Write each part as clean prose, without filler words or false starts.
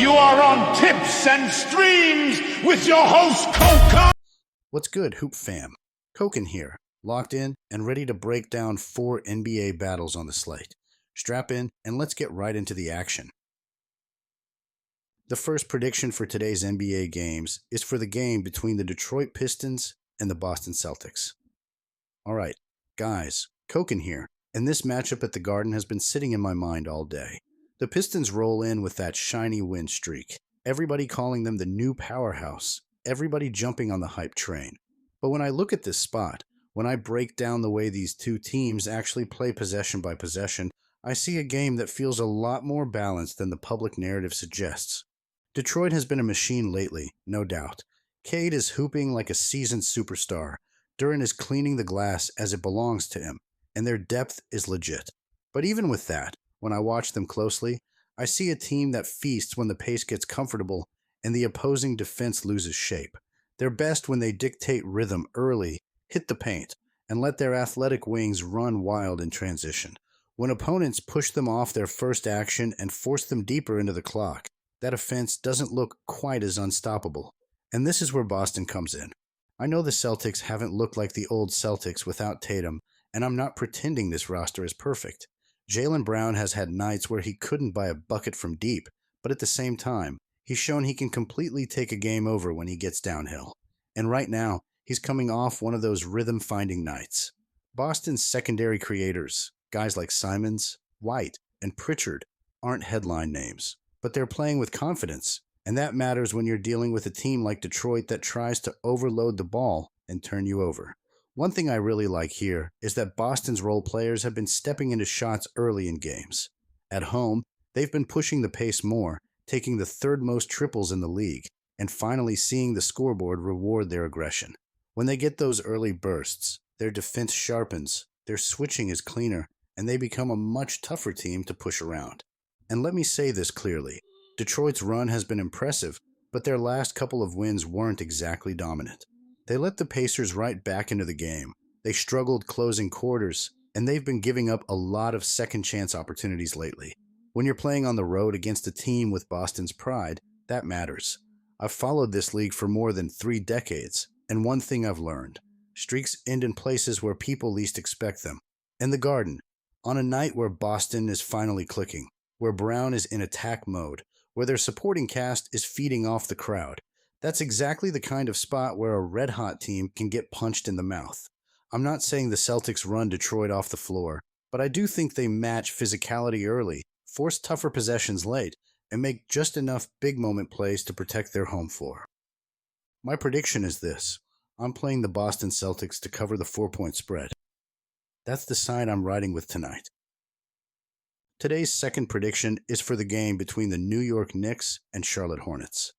You are on tips and streams with your host, Coca. What's good, Hoop fam? Koken here, locked in and ready to break down 4 NBA battles on the slate. Strap in and let's get right into the action. The first prediction for today's NBA games is for the game between the Detroit Pistons and the Boston Celtics. Alright, guys, Koken here, and this matchup at the Garden has been sitting in my mind all day. The Pistons roll in with that shiny win streak, everybody calling them the new powerhouse, everybody jumping on the hype train. But when I look at this spot, when I break down the way these two teams actually play possession by possession, I see a game that feels a lot more balanced than the public narrative suggests. Detroit has been a machine lately, no doubt. Cade is hooping like a seasoned superstar. Duren is cleaning the glass as it belongs to him, and their depth is legit. But even with that, when I watch them closely, I see a team that feasts when the pace gets comfortable and the opposing defense loses shape. They're best when they dictate rhythm early, hit the paint, and let their athletic wings run wild in transition. When opponents push them off their first action and force them deeper into the clock, that offense doesn't look quite as unstoppable. And this is where Boston comes in. I know the Celtics haven't looked like the old Celtics without Tatum, and I'm not pretending this roster is perfect. Jaylen Brown has had nights where he couldn't buy a bucket from deep, but at the same time, he's shown he can completely take a game over when he gets downhill. And right now, he's coming off one of those rhythm-finding nights. Boston's secondary creators, guys like Simons, White, and Pritchard, aren't headline names, but they're playing with confidence, and that matters when you're dealing with a team like Detroit that tries to overload the ball and turn you over. One thing I really like here is that Boston's role players have been stepping into shots early in games. At home, they've been pushing the pace more, taking the third most triples in the league, and finally seeing the scoreboard reward their aggression. When they get those early bursts, their defense sharpens, their switching is cleaner, and they become a much tougher team to push around. And let me say this clearly, Detroit's run has been impressive, but their last couple of wins weren't exactly dominant. They let the Pacers right back into the game. They struggled closing quarters, and they've been giving up a lot of second-chance opportunities lately. When you're playing on the road against a team with Boston's pride, that matters. I've followed this league for more than 3 decades, and one thing I've learned: streaks end in places where people least expect them. In the Garden, on a night where Boston is finally clicking, where Brown is in attack mode, where their supporting cast is feeding off the crowd. That's exactly the kind of spot where a red-hot team can get punched in the mouth. I'm not saying the Celtics run Detroit off the floor, but I do think they match physicality early, force tougher possessions late, and make just enough big-moment plays to protect their home floor. My prediction is this: I'm playing the Boston Celtics to cover the 4-point spread. That's the side I'm riding with tonight. Today's second prediction is for the game between the New York Knicks and Charlotte Hornets.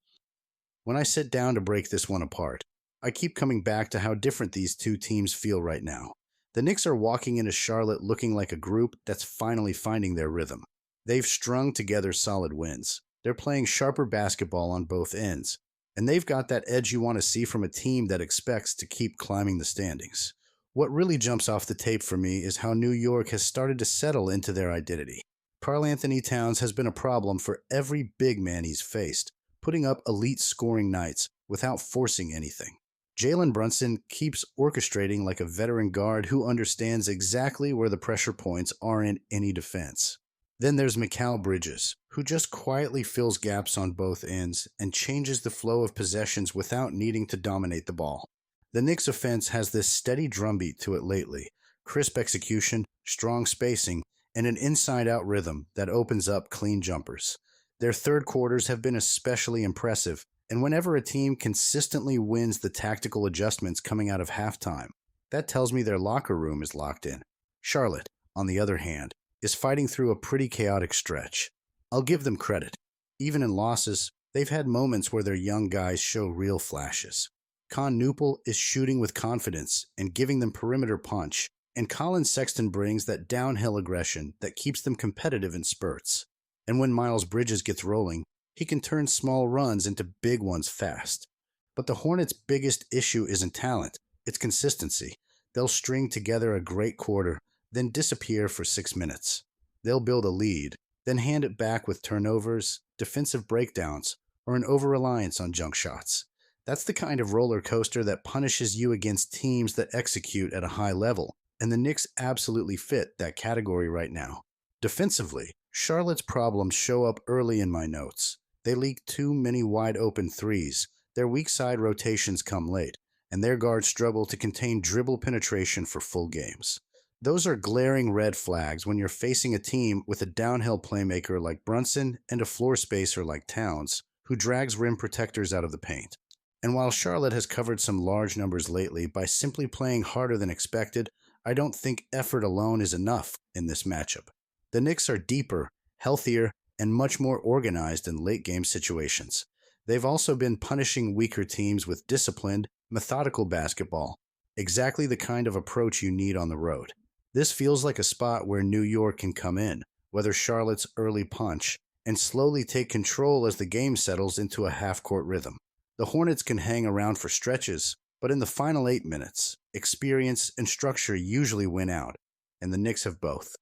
When I sit down to break this one apart, I keep coming back to how different these two teams feel right now. The Knicks are walking into Charlotte looking like a group that's finally finding their rhythm. They've strung together solid wins. They're playing sharper basketball on both ends, and they've got that edge you want to see from a team that expects to keep climbing the standings. What really jumps off the tape for me is how New York has started to settle into their identity. Karl-Anthony Towns has been a problem for every big man he's faced, putting up elite scoring nights without forcing anything. Jalen Brunson keeps orchestrating like a veteran guard who understands exactly where the pressure points are in any defense. Then there's Mikal Bridges, who just quietly fills gaps on both ends and changes the flow of possessions without needing to dominate the ball. The Knicks offense has this steady drumbeat to it lately: crisp execution, strong spacing, and an inside-out rhythm that opens up clean jumpers. Their third quarters have been especially impressive, and whenever a team consistently wins the tactical adjustments coming out of halftime, that tells me their locker room is locked in. Charlotte, on the other hand, is fighting through a pretty chaotic stretch. I'll give them credit. Even in losses, they've had moments where their young guys show real flashes. Con Newpel is shooting with confidence and giving them perimeter punch, and Colin Sexton brings that downhill aggression that keeps them competitive in spurts. And when Miles Bridges gets rolling, he can turn small runs into big ones fast. But the Hornets' biggest issue isn't talent, it's consistency. They'll string together a great quarter, then disappear for 6 minutes. They'll build a lead, then hand it back with turnovers, defensive breakdowns, or an over-reliance on junk shots. That's the kind of roller coaster that punishes you against teams that execute at a high level, and the Knicks absolutely fit that category right now. Defensively, Charlotte's problems show up early in my notes. They leak too many wide-open threes, their weak side rotations come late, and their guards struggle to contain dribble penetration for full games. Those are glaring red flags when you're facing a team with a downhill playmaker like Brunson and a floor spacer like Towns, who drags rim protectors out of the paint. And while Charlotte has covered some large numbers lately by simply playing harder than expected, I don't think effort alone is enough in this matchup. The Knicks are deeper, healthier, and much more organized in late-game situations. They've also been punishing weaker teams with disciplined, methodical basketball, exactly the kind of approach you need on the road. This feels like a spot where New York can come in, weather Charlotte's early punch, and slowly take control as the game settles into a half-court rhythm. The Hornets can hang around for stretches, but in the final 8 minutes, experience and structure usually win out, and the Knicks have both.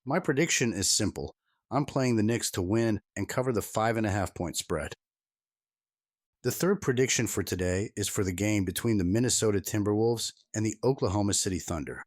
My prediction is simple. I'm playing the Knicks to win and cover the 5.5-point spread. The third prediction for today is for the game between the Minnesota Timberwolves and the Oklahoma City Thunder.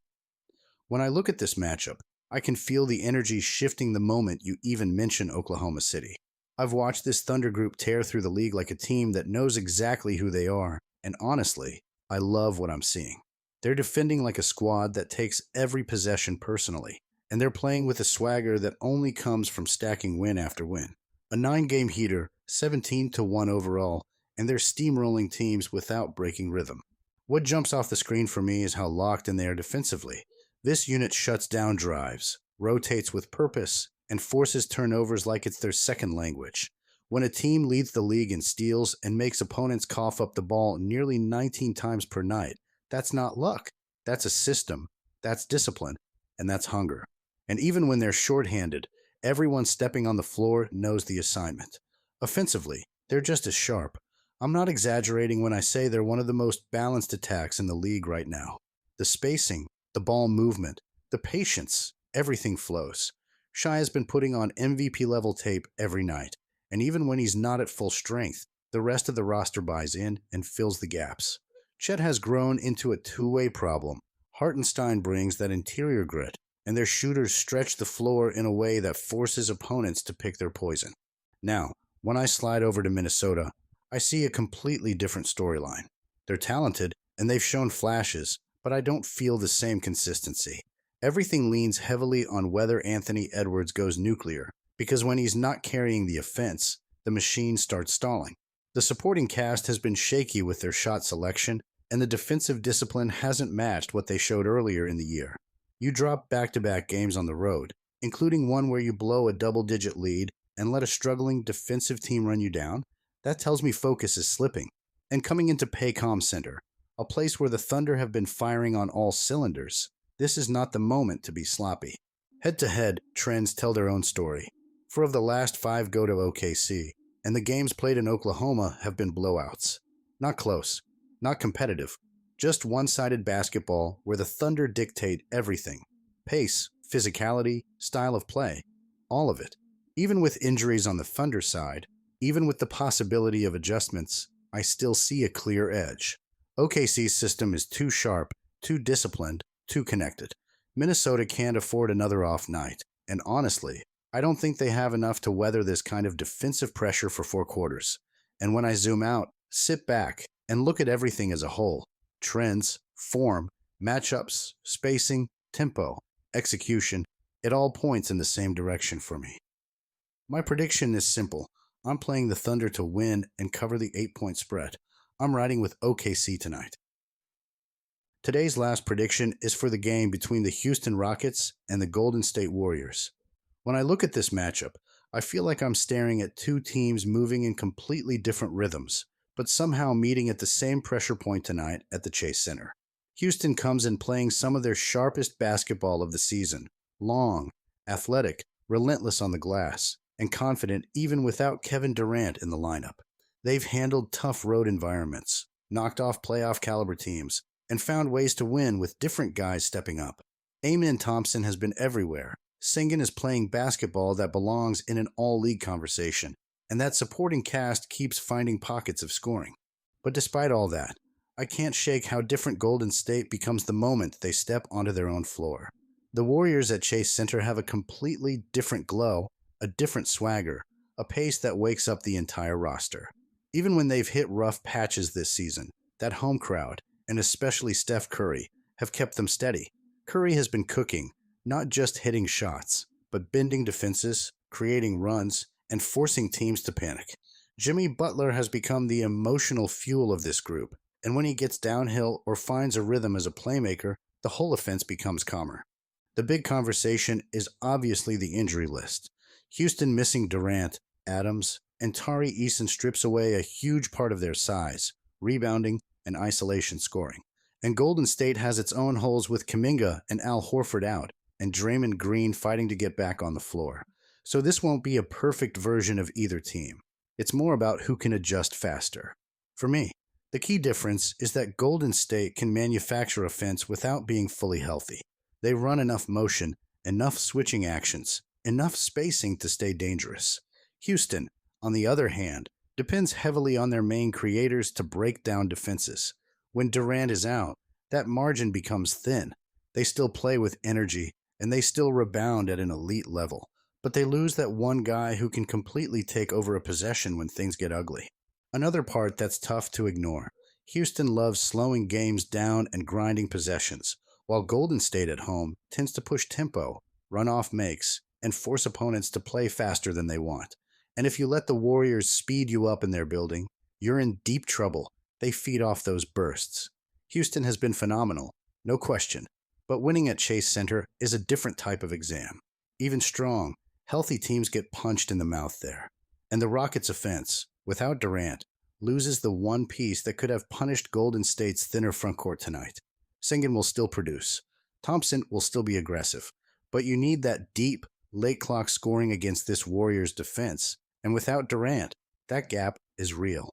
When I look at this matchup, I can feel the energy shifting the moment you even mention Oklahoma City. I've watched this Thunder group tear through the league like a team that knows exactly who they are, and honestly, I love what I'm seeing. They're defending like a squad that takes every possession personally, and they're playing with a swagger that only comes from stacking win after win. A 9-game heater, 17-1 overall, and they're steamrolling teams without breaking rhythm. What jumps off the screen for me is how locked in they are defensively. This unit shuts down drives, rotates with purpose, and forces turnovers like it's their second language. When a team leads the league in steals and makes opponents cough up the ball nearly 19 times per night, that's not luck. That's a system, that's discipline, and that's hunger. And even when they're shorthanded, everyone stepping on the floor knows the assignment. Offensively, they're just as sharp. I'm not exaggerating when I say they're one of the most balanced attacks in the league right now. The spacing, the ball movement, the patience, everything flows. Shai has been putting on MVP-level tape every night, and even when he's not at full strength, the rest of the roster buys in and fills the gaps. Chet has grown into a two-way problem. Hartenstein brings that interior grit, and their shooters stretch the floor in a way that forces opponents to pick their poison. Now, when I slide over to Minnesota, I see a completely different storyline. They're talented, and they've shown flashes, but I don't feel the same consistency. Everything leans heavily on whether Anthony Edwards goes nuclear, because when he's not carrying the offense, the machine starts stalling. The supporting cast has been shaky with their shot selection, and the defensive discipline hasn't matched what they showed earlier in the year. You drop back-to-back games on the road, including one where you blow a double-digit lead and let a struggling defensive team run you down. That tells me focus is slipping. And coming into Paycom Center, a place where the Thunder have been firing on all cylinders, this is not the moment to be sloppy. Head-to-head, trends tell their own story. 4 of the last 5 go to OKC, and the games played in Oklahoma have been blowouts. Not close, not competitive, just one-sided basketball where the Thunder dictate everything. Pace, physicality, style of play, all of it. Even with injuries on the Thunder side, even with the possibility of adjustments, I still see a clear edge. OKC's system is too sharp, too disciplined, too connected. Minnesota can't afford another off night, and honestly, I don't think they have enough to weather this kind of defensive pressure for 4 quarters. And when I zoom out, sit back, and look at everything as a whole, trends, form, matchups, spacing, tempo, execution, it all points in the same direction for me. My prediction is simple. I'm playing the Thunder to win and cover the 8-point spread. I'm riding with OKC tonight. Today's last prediction is for the game between the Houston Rockets and the Golden State Warriors. When I look at this matchup, I feel like I'm staring at 2 teams moving in completely different rhythms, but somehow meeting at the same pressure point tonight at the Chase Center. Houston comes in playing some of their sharpest basketball of the season, long, athletic, relentless on the glass, and confident even without Kevin Durant in the lineup. They've handled tough road environments, knocked off playoff caliber teams, and found ways to win with different guys stepping up. Amen Thompson has been everywhere, Sengun is playing basketball that belongs in an all-league conversation, and that supporting cast keeps finding pockets of scoring. But despite all that, I can't shake how different Golden State becomes the moment they step onto their own floor. The Warriors at Chase Center have a completely different glow, a different swagger, a pace that wakes up the entire roster. Even when they've hit rough patches this season, that home crowd, and especially Steph Curry, have kept them steady. Curry has been cooking, not just hitting shots, but bending defenses, creating runs, and forcing teams to panic. Jimmy Butler has become the emotional fuel of this group, and when he gets downhill or finds a rhythm as a playmaker, the whole offense becomes calmer. The big conversation is obviously the injury list. Houston missing Durant, Adams, and Tari Eason strips away a huge part of their size, rebounding, and isolation scoring. And Golden State has its own holes with Kuminga and Al Horford out, and Draymond Green fighting to get back on the floor. So this won't be a perfect version of either team. It's more about who can adjust faster. For me, the key difference is that Golden State can manufacture offense without being fully healthy. They run enough motion, enough switching actions, enough spacing to stay dangerous. Houston, on the other hand, depends heavily on their main creators to break down defenses. When Durant is out, that margin becomes thin. They still play with energy, and they still rebound at an elite level, but they lose that one guy who can completely take over a possession when things get ugly. Another part that's tough to ignore. Houston loves slowing games down and grinding possessions, while Golden State at home tends to push tempo, run off makes, and force opponents to play faster than they want. And if you let the Warriors speed you up in their building, you're in deep trouble. They feed off those bursts. Houston has been phenomenal, no question, but winning at Chase Center is a different type of exam. Even strong, healthy teams get punched in the mouth there. And the Rockets' offense, without Durant, loses the one piece that could have punished Golden State's thinner frontcourt tonight. Sengun will still produce. Thompson will still be aggressive. But you need that deep, late clock scoring against this Warriors defense. And without Durant, that gap is real.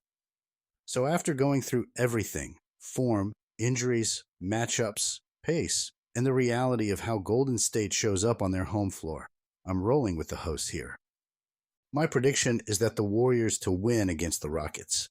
So after going through everything, form, injuries, matchups, pace, and the reality of how Golden State shows up on their home floor, I'm rolling with the host here. My prediction is that the Warriors to win against the Rockets.